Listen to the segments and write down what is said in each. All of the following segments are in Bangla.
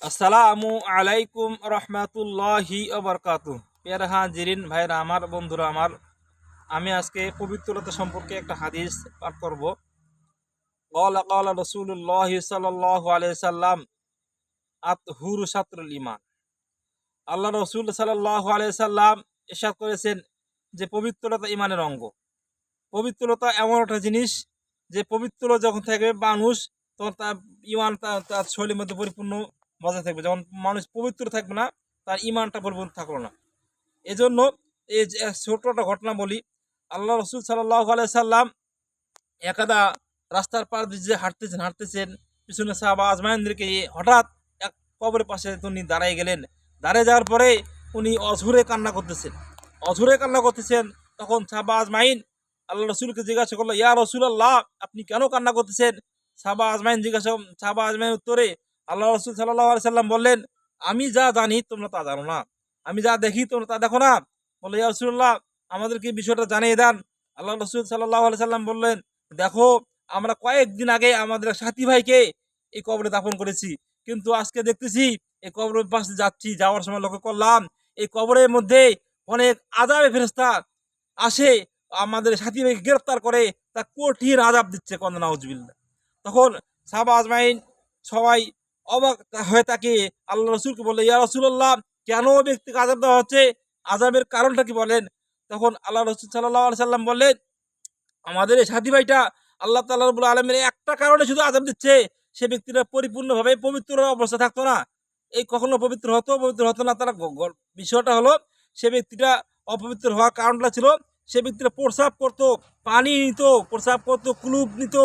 আসসালামু আলাইকুম রহমাতুল্লাহি ওবরকাতু। প্রিয় হাজিরিন ভাইরা আমার, বন্ধুরা আমার, আমি আজকে পবিত্রতা সম্পর্কে একটা হাদিস পাঠ করব। ক্বালা ক্বালা রাসূলুল্লাহি সাল্লাল্লাহু আলাইহি সাল্লাম আত-তুহুরু শাতরুল ঈমান। আল্লাহ রাসূল সাল্লাল্লাহু আলাইহি সাল্লাম ইরশাদ করেছেন যে পবিত্রতা ঈমানের অঙ্গ। পবিত্রতা এমন একটা জিনিস যে পবিত্র যখন থাকবে মানুষ, তখন তার ঈমান তার শরীরের মধ্যে পরিপূর্ণ বজায় থাকবে। যখন মানুষ পবিত্র থাকবে না, তার ঈমানটা পরিপূর্ণ থাকলো না। এজন্য এই যে ছোট্ট একটা ঘটনা বলি। আল্লাহ রাসূল সাল্লাল্লাহু আলাইহি সাল্লাম একদা রাস্তার পার দিয়ে যে হাঁটতেছেন, পিছনে সাহাবা আজমাইনদেরকে নিয়ে হঠাৎ এক কবরের পাশে উনি দাঁড়ায় গেলেন। দাঁড়িয়ে যাওয়ার পরে উনি অঝোরে কান্না করতেছেন। অঝোরে কান্না করতেছেন, তখন সাহাবা আজমাইন আল্লাহ রাসূলকে জিজ্ঞাসা করলো, ইয়া রাসূলুল্লাহ, আপনি কেন কান্না করতেছেন? সাহাবা আজমাইন উত্তরে আল্লাহ রাসূল সাল্লাল্লাহু আলাইহি সাল্লাম বললেন, আমি যা জানি তোমরা তা জানো না, আমি যা দেখি তোমরা তা দেখো না। বললো, ইয়া রাসূলুল্লাহ, আমাদেরকে বিষয়টা জানিয়ে দেন। আল্লাহ রাসূল সাল্লাল্লাহু আলাইহি সাল্লাম বললেন, দেখো, আমরা কয়েকদিন আগে আমাদের সাথী ভাইকে এই কবরে দাফন করেছি, কিন্তু আজকে দেখতেছি এই কবরের পাশে যাচ্ছি, যাওয়ার সময় লক্ষ্য করলাম এই কবরের মধ্যে অনেক আযাবে ফেরেশতা আসে, আমাদের সাথী ভাইকে গ্রেফতার করে তা কঠিন আযাব দিচ্ছে। কন্যা নাউজুবিল্লাহ। তখন সাহাবা আজমাইন সবাই অবাক হয়ে তাকে আল্লাহ রসুলকে বললে, ইয়া রাসূলুল্লাহ, কেন ওই ব্যক্তিকে আযাব দেওয়া হচ্ছে? আযাবের কারণটা কি বলেন? তখন আল্লাহ রসুল সাল্লাল্লাহু আলাইহি সাল্লাম বললেন, আমাদের এই সাথী ভাইটা আল্লাহ তাআলা রাব্বুল আলামিন একটা কারণে শুধু আযাব দিচ্ছে, সে ব্যক্তিটা পরিপূর্ণভাবে পবিত্র অবস্থা থাকতো না। এই কখনো পবিত্র হতো না। তারা বিষয়টা হলো, সে ব্যক্তিটা অপবিত্র হওয়ার কারণটা ছিল, সে ব্যক্তিটা প্রস্রাব করতো, পানি নিত, প্রস্রাব করতো, কুলুপ নিত,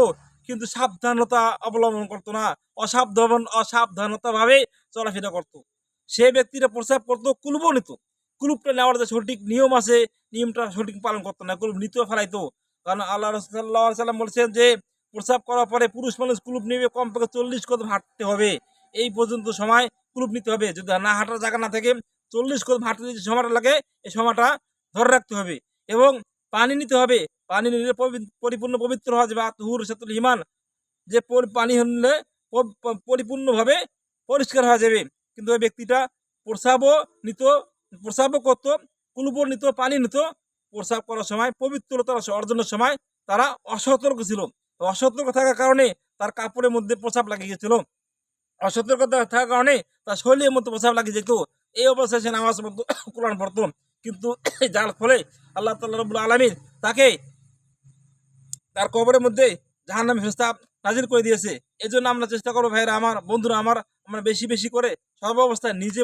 কিন্তু সাবধানতা অবলম্বন করতো না। অসাবধানতাভাবে চলাফেরা করতো। সে ব্যক্তিটা প্রস্রাব করতো, কুলুপও নিত। কুলুপটা নেওয়ার যে সঠিক নিয়ম আছে, নিয়মটা সঠিক পালন করতো না, কুলুপ নিতেও ফেলাইতো। কারণ আল্লাহ রাসূল সাল্লাল্লাহু আলাইহি সাল্লাম বলেছেন যে প্রস্রাব করার পরে পুরুষ মানুষ কুলুপ নিবে কমপক্ষে 40 কদম হাঁটতে হবে। এই পর্যন্ত সময় কুলুপ নিতে হবে। যদি না হাঁটার জায়গা না থাকে, 40 কদম হাঁটতে যে সময়টা লাগে, এই সময়টা ধরে রাখতে হবে। এবং পানি নিতে হবে। পানি নিলে পরিপূর্ণ পবিত্র হওয়া যাবে। আত-তুহুরু শাতরুল ঈমান, যে পানি হলে পরিপূর্ণভাবে পরিষ্কার হয়ে যাবে। কিন্তু ওই ব্যক্তিটা প্রস্রাবও নিত, প্রস্রাবও করতো, কুলুপও নিত, পানি নিত। প্রস্রাব করার সময়, পবিত্রতা অর্জনের সময় তারা অসতর্ক ছিল। অসতর্ক থাকার কারণে তার কাপড়ের মধ্যে প্রস্রাব লাগিয়ে গেছিল। অসতর্কতা থাকার কারণে তার শরীরের মধ্যে প্রস্রাব লাগিয়ে যেত। এই অবস্থায় সে নামাজ পড়তো, কোরআন পড়তো। কিন্তু যার ফলে আল্লাহ তাআলা রাব্বুল আলামিন তাকে তার কবরের মধ্যে জাহান্নামী ফেরেশতা নাজিল করে দিয়েছে। এজন্য আমরা চেষ্টা করবো ভাইরা আমার, বন্ধুরা আমার, আমরা বেশি বেশি করে সর্বাবস্থায় নিজে